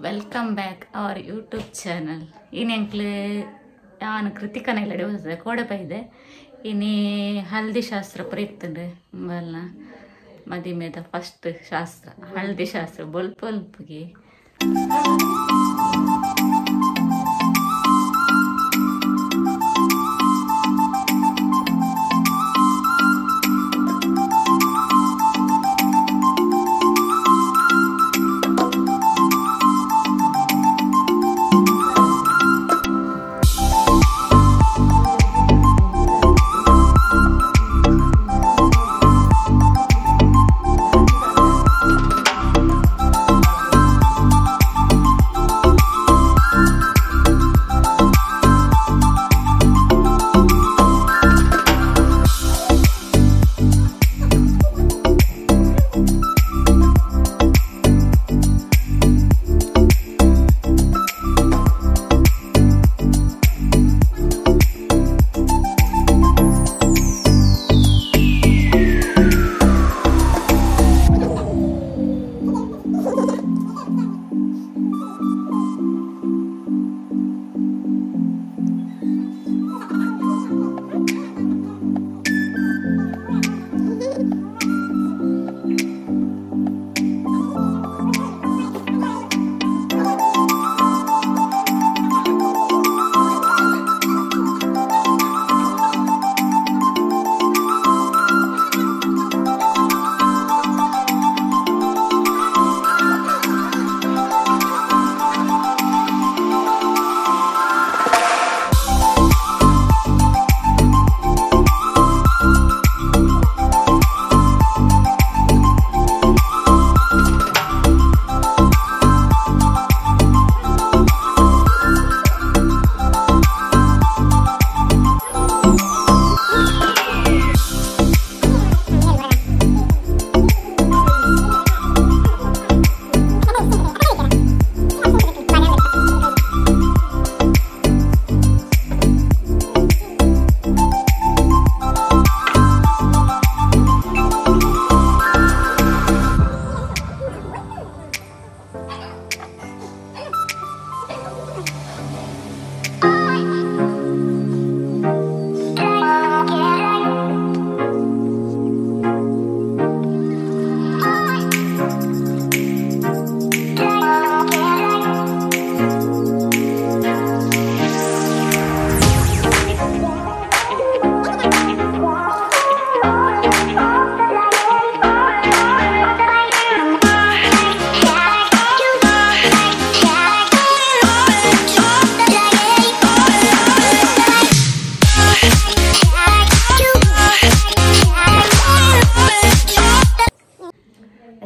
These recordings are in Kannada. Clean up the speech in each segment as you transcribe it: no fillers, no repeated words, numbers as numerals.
Welcome back our YouTube channel. ಇನ್ನೆಂಕ್ಲು ನಾನು ಕೃತಿಕನ ಇಲ್ಲಡೆ ಹೋದ ಕೋಡಪೈದೆ ಇನಿ ಹಲ್ದಿ ಶಾಸ್ತ್ರ ಪುರಿತ್ತುಂಡು ಬಲ್ಲ ಮದಿಮೆದ ಫಸ್ಟ್ ಶಾಸ್ತ್ರ ಹಲ್ದಿ ಶಾಸ್ತ್ರ ಬೊಲ್ಪೊಲ್ಪಿಗೆ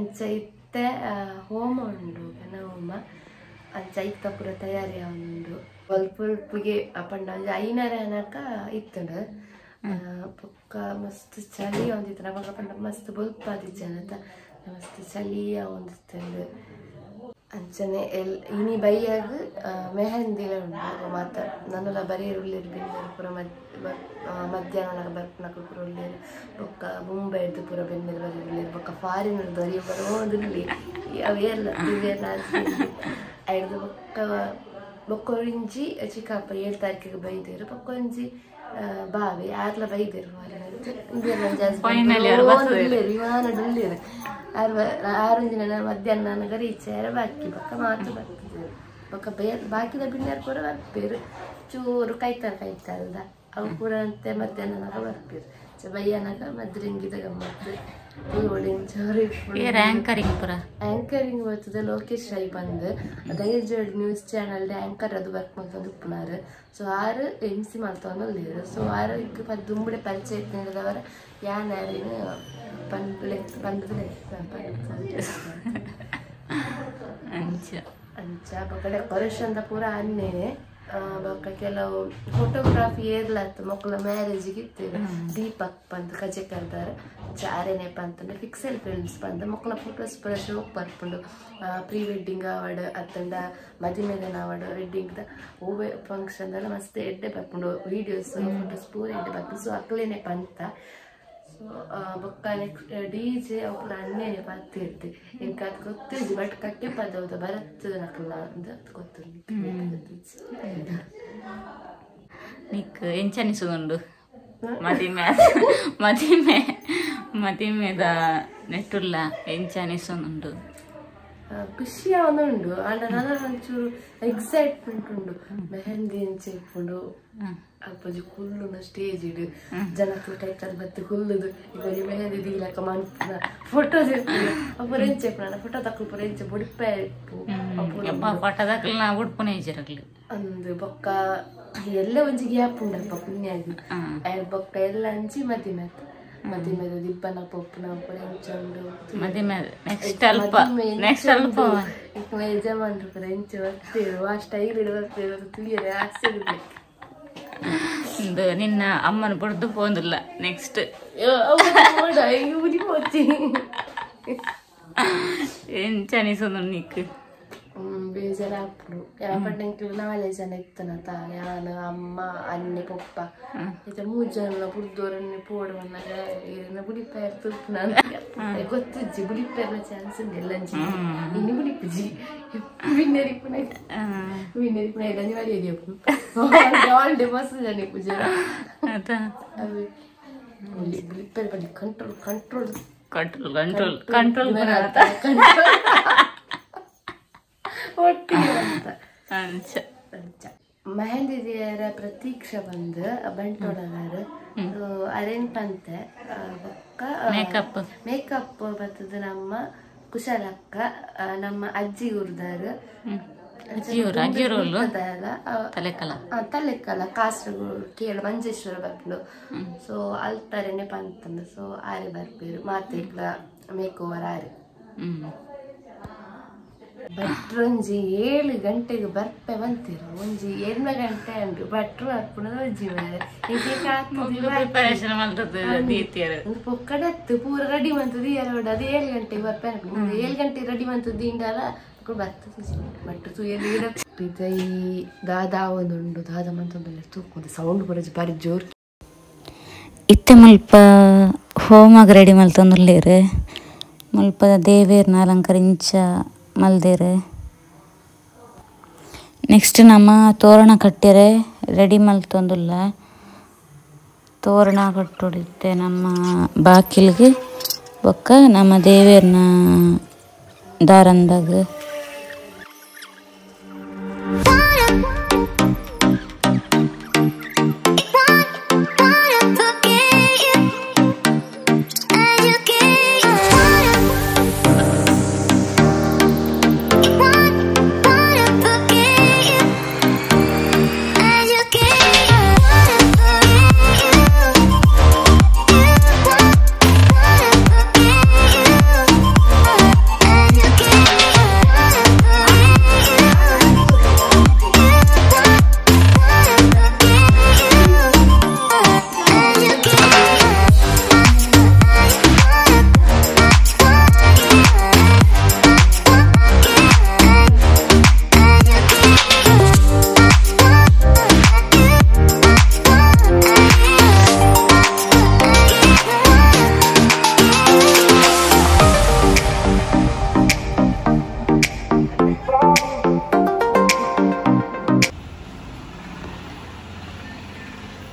ಅಂಚೈತೆ ಹೋಮ ಉಂಡು ಗಣ ಹೋಮ ಅಂಚೈತ ಪೂರ ತಯಾರಿ ಉಂಡು ಬಲ್ಪುಲ್ಪಿಗೆ ಪಂಡ ಒಂಜಿ ಐನರೆ ಅನಕ ಇತ್ತುಂಡು ಬೊಕ್ಕ ಮಸ್ತ್ ಚಳಿ ಒಂದಿತ್ತು ನಮಗ ಪಂಡ ಮಸ್ತ್ ಬಲ್ಪಾದಿಜ್ಜನತ ಮಸ್ತ್ ಚಳಿ ಒಂದಿತ್ತುಂಡು ಅಂಚನೆ ಇನಿ ಬೈಯಾಗ ಮೆಹಂದಿಲ ಉಂಡು ಮಾತ ನನ್ನೆಲ್ಲ ಬರೀರ್ ಉಳ್ಳೇರು ಬೆನ್ನೇರು ಪೂರ ಮಧ್ಯಾಹ್ನ ಬರ್ಪನಕ ಪೂರ ಉಳ್ಳೇರು ಬೊಕ್ಕ ಮುಂಬೈ ಎದ್ದು ಪೂರ ಬೆನ್ನೇರು ಬರೀರ್ ಉಳ್ಳೇರು ಬೊಕ್ಕ ಫಾರಿನ್ ಬರೀ ಬರೋದಿರಲಿ ಅವೆಲ್ಲ ಇವೆಲ್ಲ ಐದು ಬೊಕ್ಕ ಒಂಜಿ ಚಿಕ್ಕಪ್ಪ 7 ತಾರೀಕಿಗೆ ಬೈದೇರು ಬೊಕ್ಕ ಒಂಜಿ ಬಾವಿ ಆರ್ಲ ಬೈದೇರು ವಿಮಾನಡುಳ್ಳೇರು ಆರೊಂಜಿನ ಮಧ್ಯಾಹ್ನ ನನಗೆ ರೀಚ್ ಬಾಕಿ ಬೊಕ್ಕ ಮಾತು ಬರ್ತಿದ್ರು ಬೊಕ್ಕ ಬಾಕಿದ ಬಿಣ್ಣರು ಕೂಡ ಬರ್ಪೇರು ಚೂರು ಕೈತಾರಲ್ದ ಅವು ಕೂಡ ಅಂತೆ ಮಧ್ಯಾಹ್ನ ಬರ್ಪೇರು ಬಯ್ಯನಾಗ ಮದ್ರಿಂಗಿದ ಗಮ್ಮತ್ತು ಆಂಕರಿಂಗ್ ಬರ್ತದೆ ಲೋಕೇಶ್ ರೈ ಬಂದು ದಯಜೋಡ್ ನ್ಯೂಸ್ ಚಾನಲ್ ಆಂಕರ್ ಅದು ವರ್ಕ್ ಮಾಡ್ಕೊಂಡು ಉಪ್ಪುನಾರು ಸೊ ಆರು MC ಮಾಡ್ತೊಂದು ಸೊ ಆರು ಈಗ ದುಂಬುಡೆ ಪರಿಚಯ ನೀಡಿದವರ ಯಾರು ಬಂದ್ರೆ ಅಂಚ ಬೊಕ್ಕ ಡೆಕೋರೇಷನ್ ಪೂರ ಅನ್ನೇನೆ ಬೊಕ್ಕ ಕೆಲವು ಫೋಟೋಗ್ರಾಫಿ ಏರ್ಲತ್ತು ಮಕ್ಕಳ ಮ್ಯಾರೇಜಿಗೆ ಇತ್ತೇವೆ ದೀಪಕ್ ಬಂದು ಕಜೆ ಕರ್ದಾರೆ ಚಾರೆನೆ ಪಂತಂದ್ರೆ ಫಿಕ್ಸೆಲ್ ಫಿಲ್ಮ್ಸ್ ಬಂದು ಮಕ್ಕಳ ಫೋಟೋಸ್ ಪೂರ ಶೋಕ್ ಬರ್ಪುಂಡು ಪ್ರೀ ವೆಡ್ಡಿಂಗ್ ಅವಾರ್ಡ್ ಅತ್ತಂಡ ಮದಿಮೆದನ ಅವಾರ್ಡ್ ವೆಡ್ಡಿಂಗ್ದ ಹೂವೆ ಫಂಕ್ಷನ್ ಮಸ್ತ್ ಎಡ್ಡೆ ಬರ್ಪುಂಡು ವೀಡಿಯೋಸ್ ಫೋಟೋಸ್ ಪೂರ ಎಡ್ಡೆ ಬರ್ಪುಂಡು ಸೊ ಅಕ್ಲೇನೆ ಪಂತ ಸೊ ಬೊಕ್ಕ ನೆಕ್ಸ್ಟ್ DJ ಅಪ್ಪುರ ಅನ್ನೇನೆ ಪತ್ತಿರ್ತೆ ಎಂಕ ಅದು ಗೊತ್ತಿದ್ದು ಬಟ್ ಕಟ್ಟಿ ಪದೌದ ಬರತ್ತದ ನಕಲ್ಲ ಅಂತ ಗೊತ್ತಿರ್ಲಿಕ್ಕೆ నీకు ఎంచనిసుండు ಮದಿಮೆದ ನೆಟ್ಟುಲ್ಲ ಎಂಚನಿಸುಂಡು ಖುಷಿ ಅವನುಂಡು ಅಂಡ ನನ್ನ ಒಂಚೂರು ಎಕ್ಸೈಟ್ಮೆಂಟ್ ಉಂಡು ಮೆಹಂದಿ ಎಂಚೆಪ್ಪುಂಡು ಅಪ್ಪಜಿ ಕುಲ್ಲುನ ಸ್ಟೇಜ್ ಇಡು ಜನಕ್ಕೆ ಟೈಟಲ್ ಬತ್ತು ಕುಲ್ಲುದು ಈಗ ಮೆಹಂದಿ ದೀಲಕ ಮನ್ಪುನ ಫೋಟೋಸ್ ಇರ್ತೀವಿ ಅಪ್ಪುರ ಎಂಚೆಪ್ಪುನ ಫೋಟೋ ತಕ್ಕುಪುರ ಎಂಚೆ ಬುಡಿಪೆ ಇಪ್ಪು ಫೋಟೋ ತಕ್ಕಲ ಉಡ್ಪುನೆ ಇಜ್ಜಿರಗ್ಲಿ ಅಂದು ಬೊಕ್ಕ ಎಲ್ಲ ಒಂಜಿ ಗ್ಯಾಪ್ ಉಂಡಪ್ಪ ಪುಣ್ಯಾಗಿ ಬೊಕ್ಕ ಎಲ್ಲ ಅಂಚಿ ಮದಿಮೆದ ದಿಬ್ಬನ ಪೊಪ್ಪುನ ಪುರ ಎಂಚುಂಡು ನೆಕ್ಸ್ಟ್ ಅಲ್ಪ ಯಜಮಾನ್ರು ಪುರ ಎಂಚ ಬರ್ತೇವೆ ಆ ಸ್ಟೈಲ್ ಇಡ್ ಬರ್ತೇವೆ ತುಯ್ಯರೆ ಆಸೆ ಇಂದು ನಿನ್ನ ಅಮ್ಮನ ಬಡ್ದು ಪೋಂದಿಲ್ಲ ನೆಕ್ಸ್ಟ್ ಊರಿಪೋಚಿ ಎಂಚನಿಸುಂಡು ನೀಕು ಬೇಜಾರಾಗ್ಬಿಡು ಯಾಪಟ್ಟಂಗೆ 4 ಜನ ಇತ್ತನತ ನಾನು ಅಮ್ಮ ಅನ್ನೆ ಪಪ್ಪ ಇದು 3 ಜನ ಬುಡ್ದೋರನ್ನೇ ಪೋಡುವನ್ನಾಗ ಏನ ಬುಡಿಪಾಯರ್ ತುಪ್ಪು ನಾನು ಗೊತ್ತಿಜ್ಜಿ ಬುಡಿಪಾಯರ್ನ ಚಾನ್ಸ್ ಉಂಡೆಲ್ಲ ಇನ್ನು ಬುಡಿಪುಜಿ ವಿನ್ನರಿಪುನ ಇಡನಿ ಮರಿಯದಿಯಪ್ಪು ಆಲ್ ಡೇ ಬಸ್ ಜನ ಪೂಜೆ ಅವೆ ಬುಡಿಪಾಯರ್ ಬಳಿ ಕಂಟ್ರೋಲ್ ಮೆಹಂದಿ ದಿಯರ ಪ್ರತೀಕ್ಷಾ ಬಂದು ಬಂಟೋಡಗಾರು ಅರೇಂಜ್ ಪಂತೆ ಮೇಕಪ್ ಬರ್ತದ ನಮ್ಮ ಕುಶಲಕ್ಕ ನಮ್ಮ ಅಜ್ಜಿ ಉರ್ದಾರು ತಲೆಕಲ ಕಾಸರಗೋಡು ಕೇಳು ಮಂಜೇಶ್ವರ ಬರ್ಪುಡು ಸೊ ಅಲ್ತಾರೇನೆ ಪಂತಂದು ಸೊ ಆರೆ ಬರ್ಪೇರು ಮಾತೇಕ್ಲ ಮೇಕ್ ಓವರ್ ಆರೆ ಭಟ್ರು ಒಂಜಿ 7 ಗಂಟೆಗೆ ಬರ್ಪೆ ಬಂತೀರ ಒಂಜಿ 2 ಗಂಟೆ ಅಂದ್ರು ಭಟ್ರು ಬರ್ಪುಣದ ಒಂಜಿ ಮೇಲೆ ಪೊಕ್ಕಡತ್ತು ಪೂರ ರೆಡಿ ಮಂತದ್ದು ಎರಡು ಅದು 7 ಗಂಟೆಗೆ ಬರ್ಪೆ 7 ಗಂಟೆ ರೆಡಿ ಮಂತದ್ದು ಇಂಡಲ್ಲ ಬರ್ತದೆ ಭಟ್ರು ಈ ದಾದಾ ಒಂದುಂಡು ದಾದಾ ಮಂತೊಂದು ತೂಕೊಂಡು ಸೌಂಡ್ ಬರೋದು ಬಾರಿ ಜೋರ್ ಇತ್ತೆ ಮಲ್ಪ ಹೋಮಾಗ ರೆಡಿ ಮಲ್ತೊಂದುಲ್ಲೇರು ಮಲ್ಪ ದೇವೇರ್ನ ಅಲಂಕರಿಂಚ ಮಲ್ದೇರು ನೆಕ್ಸ್ಟ್ ನಮ್ಮ ತೋರಣ ಕಟ್ಟಿರೆ ರೆಡಿ ಮಲ್ತೊಂದುಲ್ಲ ತೋರಣ ಕಟ್ಟೊಡಿತ್ತೆ ನಮ್ಮ ಬಾಕಿಲ್ಗೆ ಬೊಕ್ಕ ನಮ್ಮ ದೇವೇರ್ನ ದಾರಂದಾಗ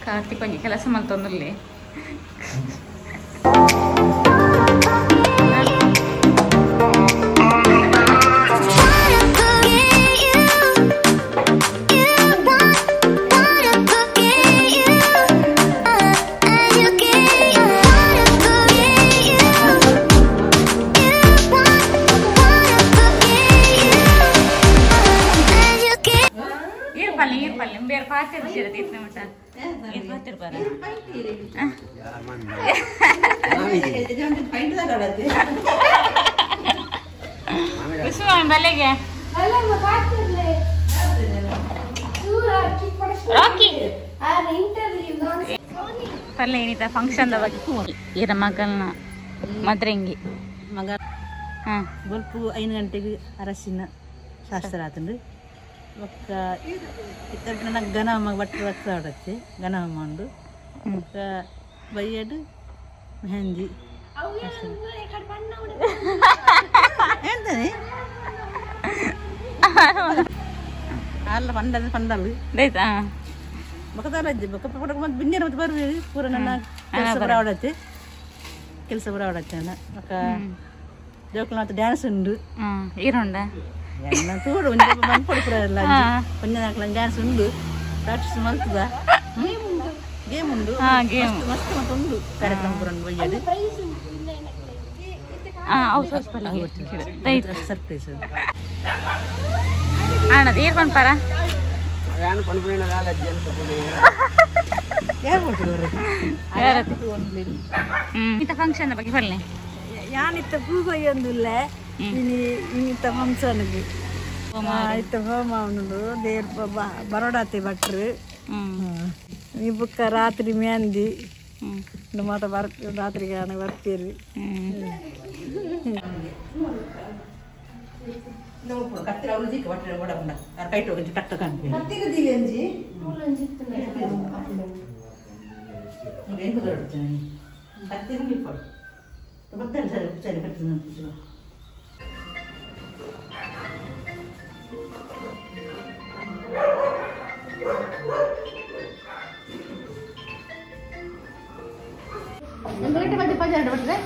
ಕಾರ್ತಿಕ್ ಒಂಜಿ ಕೆಲಸ ಮಲ್ತೊಂದುಲ್ಲೆ ಈರ್ಪಲ್ಲೆ ಬೇರೆ ಪಾತ್ರೆ ಬಿಸಿರತ್ತೆ ಮಟ ಬಲೆಗೆ ಪಲ್ಲೆ ಏನಿತ ಫಂಕ್ಷನ್ ಇರ ಮಗಲ್ನ ಮದ್ರಂಗಿ ಮಗ ಬಲ್ಪು 5 ಗಂಟೆಗೆ ಅರಸಿನ ಶಾಸ್ತ್ರ ಆತಂದು ಒಕ್ಕ ನನಗೆ ಗನಮ್ಮ ಬಟ್ಟೆ ಹೊಡ್ತೆ ಗನಮ್ಮ ಉಂಡು ಒಕ್ಕ ಬೈಯಡು ಮೆಹಂದಿ ಎಂತದೆ ಅಲ್ಲ ಪಂಡಲ್ ಆಯ್ತಾ ಬಕದಾರಜ್ಜಿ ಬಕ ಮತ್ತೆ ಬಿಂದಿರ ಮತ್ತೆ ಬರ್ರಿ ಪೂರ ನನ್ನ ಕೆಲಸ ಬರಾವಡತ್ತೆ ಅಣ್ಣ ಬಕ ಜೋಕುಲ ಮತ್ತೆ ಡ್ಯಾನ್ಸ್ ಉಂಡು ಈರುಂಡ ಎಲ್ಲ ತೂಡು ಬಂದ್ಕೊಡ್ಪುರಲ್ಲ ಒಂದೇ ನಾಲ್ಕು ಡ್ಯಾನ್ಸ್ ಉಂಡು ಪ್ರಾಕ್ಟೀಸ್ ಮಾಡ್ತದ ಗೇಮ್ ಉಂಡು ಮಸ್ತ್ ಮತ್ತೆ ಉಂಡು ಕಾರ್ಯಕ್ರಮ ಪೂರ ಬಯ್ಯದು ಸರ್ಪ್ರೈಸ್ ಆಣದ ಏರ್ ಪನ್ಪಾರ ಇಂಥ ಫಂಕ್ಷನ್ ಬಗ್ಗೆ ಬರಲಿ ಯಾನಿತ್ತ ಪೂಗೊಯ್ಯೊಂದಿಲ್ಲ ಇನ್ನಿತ್ತ ಫಂಕ್ಷನ್ಗೆ ಇತ್ತ ಹೋಮ ಉಂಡು ದೇವ್ರ ಬರೋಡಾತಿ ಭಟ್ರು ಈ ಬುಕ್ಕ ರಾತ್ರಿ ಮೆಹಂದಿ ಮತ್ತೆ ರಾತ್ರಿಗೆ ಬರ್ತೀರಿ ಕತ್ತಿರ ಅವಳಿಗೆ ಒಟ್ಟರೆ ಓಡಕೊಂಡ ಕೈಟ್ ಹೋಗಿ ಕಟ್ಟ ಕಾಣ್ತೀವಿ ಕತ್ತಿರ ಮತ್ತೆ ಸರಿ ಸರಿ ಕಟ್ಟಿದ ಮಧ್ಯೆ ಪಂಚಾಯತ್ ಬರ್ತದೆ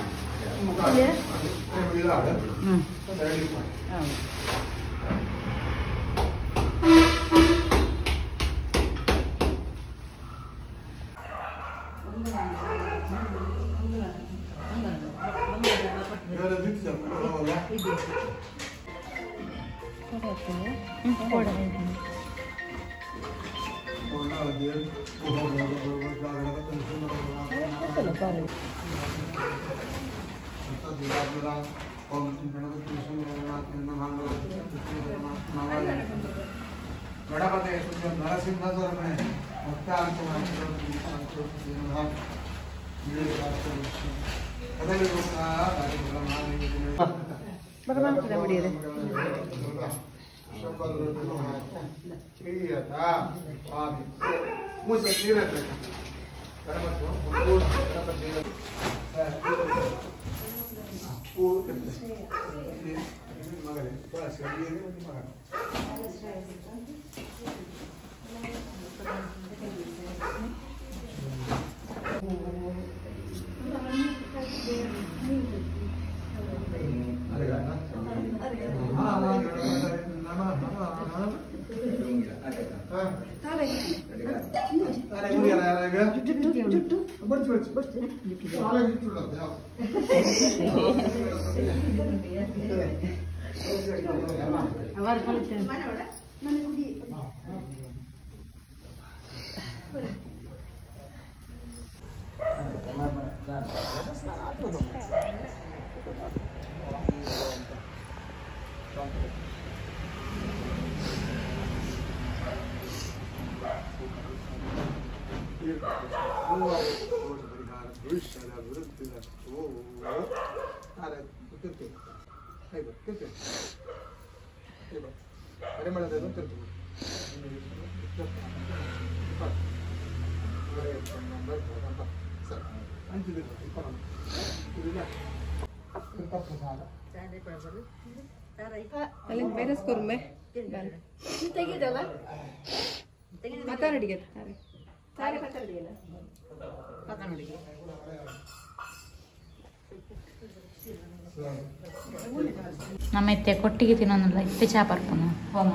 ನಮ್ಮತ್ತೆ ಕೊಟ್ಟಿಗೆ ತಿನ್ನೋನಲ್ಲ ಇತ್ತೆ ಚಾ ಪರ್ಪುನು ಹೋಮ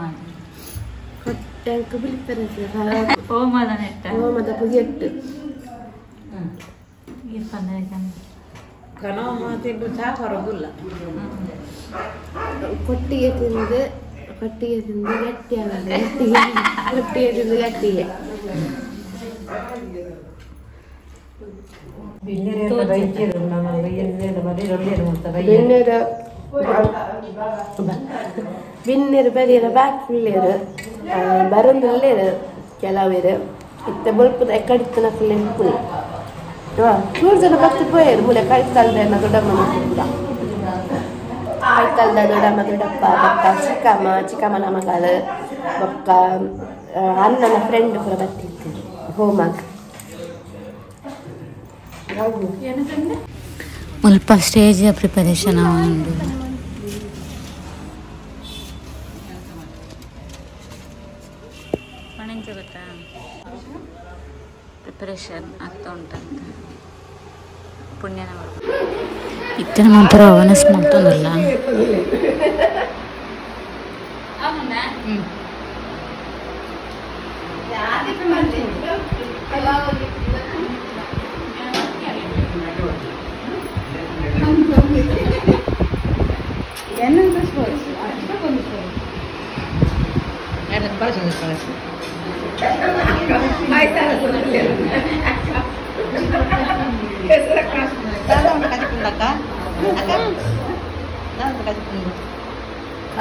ಕೊಟ್ಟಂಕ ಬಿಡ್ತಾರೆ ಹೋಮದ ನೆಟ್ಟ ಹೋಮದ ಪುಗೆಟ್ಟು ಚಾ ಹೊರಗಿಲ್ಲ ಕೊಟ್ಟಿಗೆ ತಿಂದು ಗಟ್ಟಿ ಆಗಲ್ಲ ಕೊಟ್ಟಿಗೆ ತಿಂದು ಗಟ್ಟಿಗೆ ಬಿನ್ನೀರು ಬರೀರ ಬ್ಯಾಕ್ ಫುಲ್ಲೇರು ಬರೋದ್ರಲ್ಲೇರು ಕೆಲವೇರು ಇತ್ತ ಬಲ್ಪದ ಎಕ್ಕಡಿತ್ತನ ಫುಲ್ ಫುಲ್ ಮೂರು ಜನ ಬತ್ತು ಪೋಯರು ಮೂಲೆ ಕೈತಲ್ದ ದೊಡ್ಡಮ್ಮ ಕೂಡ ಕೈತಲ್ದ ದೊಡ್ಡಮ್ಮ ದೊಡ್ಡಪ್ಪ ಬಕ್ಕ ಚಿಕ್ಕಮ್ಮನ ಮಗಳು ಬಕ್ಕ ಅಣ್ಣನ ಫ್ರೆಂಡ್ ಕೂಡ ಬರ್ತಿರ್ತೀರಿ ಹೋಮಾಗ ಮುಲ್ಪ ಸ್ಟೇಜ್ ಪ್ರಿಪರೇಷನ್ ಉಂಡು. ಪಣಂಚ ಗೊತ್ತಾ ಪ್ರಿಪರೇಷನ್ ಆಗ್ತಾ ಉಂಟಂತ ಪುಣ್ಯನ ಇತ್ತಿನ ಮಾತ್ರ ಅವನಸ್ ಮಾಡ್ತಾನಲ್ಲ.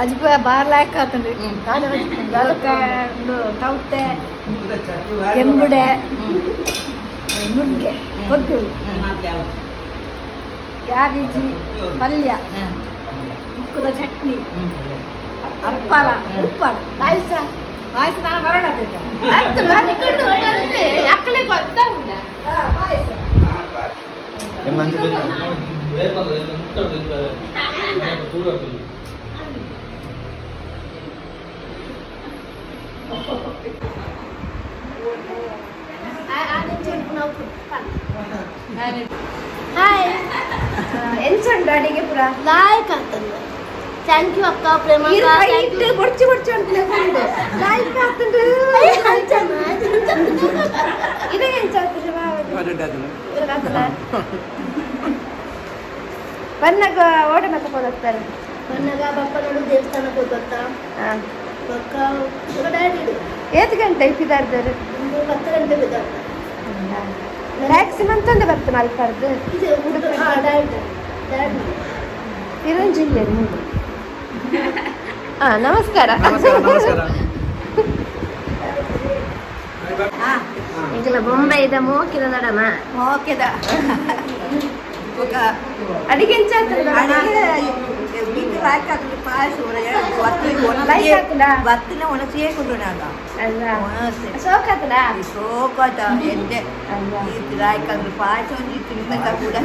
Ajiba barlai katandi. Galka taute kembude nudge koddu yabiji palya ukkuda chutney appala uppala paisa na varada beta attu mani kondu odalde akkale gotta unda paisa emanchu hi ಎಂಚಂಡು ಅಡಿಗೆ ಪುರ ಲಾಯ್ಕ್ ಆಗ್ತದೆ. ಥ್ಯಾಂಕ್ ಯು ಅಕ್ಕ ಪ್ರೇಮ ಇಟ್ಟು ಬೊಡ್ಚಿ ಬೊಡ್ಚಿ ಅಂತಲೇ ಬಂದು ಲಾಯ್ಕ್ ಆಗ್ತದೆ. ಇದು ಎಂಚಾಗ್ತದೆ ಬನ್ನಗ ಓಟ ಮತ್ತೆ ಹೋಗ್ತಾರೆ. ಬನ್ನಗ ಬಪ್ಪ ನೋಡು ದೇವಸ್ಥಾನಕ್ಕೆ ಹೋಗ್ತಾ ಬಕ್ಕ ಡ್ಯಾಡಿ ಏತು ಗಂಟೆ ಇಪ್ಪಿದಾರ್ದಾರೆ 10 ಗಂಟೆ ಬಿದ್ದಾರ ಮ್ಯಾಕ್ಸಿಮಮ್ ತಂದೆ ಬರ್ತಾನೆ ಅಲ್ಪಾರ್ದು ತಿರಂಜಿಲ್ಲ ಮುಂದೆ. ನಮಸ್ಕಾರ. ಈಗಲ ಬೊಂಬೈದ ಮೋಕಿದ ನಡಮ ಮೋಕಿದ ಅಡಿಗೆ ಎಂಚ ಬತ್ತಿನ ಒಣಸಿಯೇ ಕೊಂಡಾಗ ಸೋಕಾತದ ಸೋಕಾತ ಎಂದೆ ರಾಯ್ಕಂದ್ರೆ ಪಾಯಸ ಒಂದು ತಿನ್ನಕ ಕೂಡ